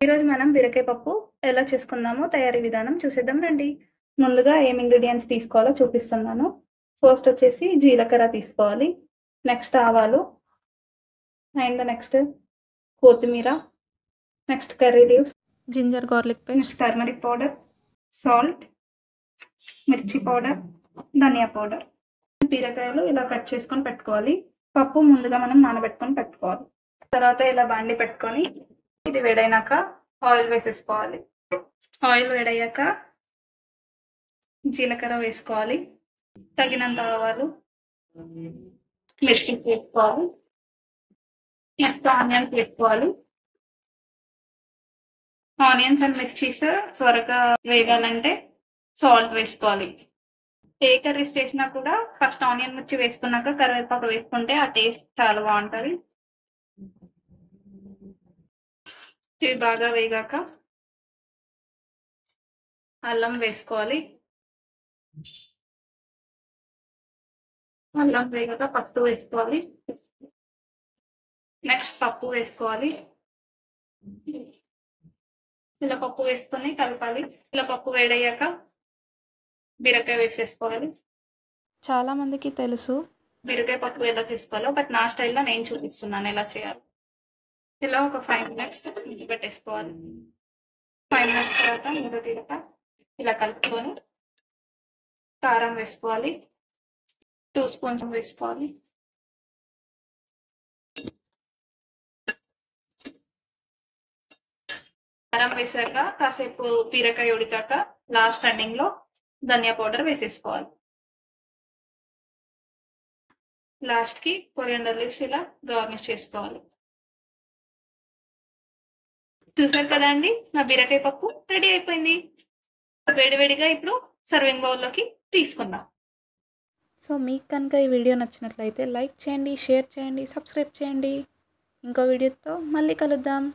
ఈరోజు మనం బీరకాయ పప్పు ఎలా చేసుకుందామో తయారీ విధానం చూసేద్దాం రండి. ముందుగా ఏం ఇంగ్రీడియంట్స్ తీసుకోవాలో చూపిస్తున్నాను. ఫస్ట్ వచ్చేసి జీలకర్ర తీసుకోవాలి, నెక్స్ట్ ఆవాలు, అండ్ నెక్స్ట్ కొత్తిమీర, next curry leaves, ginger garlic paste, next turmeric powder, salt, మిర్చి పౌడర్, ధనియా పౌడర్. బీరకాయలు ఇలా కట్ చేసుకొని పెట్టుకోవాలి. పప్పు ముందుగా మనం నానబెట్టుకొని పెట్టుకోవాలి. తర్వాత ఇలా బాండి పెట్టుకొని ఇది వేడైనాక ఆయిల్ వేసేసుకోవాలి. ఆయిల్ వేడయ్యాక జీలకర్ర వేసుకోవాలి, తగినంత ఆవాలు, మిర్చి వేసుకోవాలి, నెక్స్ట్ ఆనియన్స్ వేసుకోవాలి. ఆనియన్స్ అండ్ మిర్చీస్ త్వరగా వేగాలంటే సాల్ట్ వేసుకోవాలి. ఏ కర్రీస్ చేసినా కూడా ఫస్ట్ ఆనియన్ మిర్చి వేసుకున్నాక కరివేపాకు వేసుకుంటే ఆ టేస్ట్ చాలా బాగుంటుంది. ఇవి బాగా వేగాక అల్లం వేసుకోవాలి. అల్లం వేగాక పసుపు వేసుకోవాలి. నెక్స్ట్ పప్పు వేసుకోవాలి. ఇలా పప్పు వేసుకొని కలపాలి. ఇలా పప్పు వేడయ్యాక బీరకాయ వేసేసుకోవాలి. చాలా మందికి తెలుసు బీరకాయ పప్పు ఎలా చేసుకోవాలో, బట్ నా స్టైల్లో నేను చూపిస్తున్నాను ఎలా చేయాలి. ఇలా ఒక 5 minutes మూత పెట్టేసుకోవాలి. 5 minutes తర్వాత మూత తీరక ఇలా కలుపుకొని కారం వేసుకోవాలి. 2 spoons వేసుకోవాలి. కారం వేసాక కాసేపు బీరకాయ ఉడికాక లాస్ట్ ఎండింగ్ లో ధనియా పౌడర్ వేసేసుకోవాలి. లాస్ట్ కి కొరియాండర్ లీవ్స్ ఇలా గార్నిష్ చేసుకోవాలి. చూసారు కదా అండి, నా బీరకాయ పప్పు రెడీ అయిపోయింది. వేడివేడిగా ఇప్పుడు సర్వింగ్ బౌల్లోకి తీసుకుందాం. సో మీకు కనుక ఈ వీడియో నచ్చినట్లయితే లైక్ చేయండి, షేర్ చేయండి, సబ్స్క్రైబ్ చేయండి. ఇంకో వీడియోతో మళ్ళీ కలుద్దాం.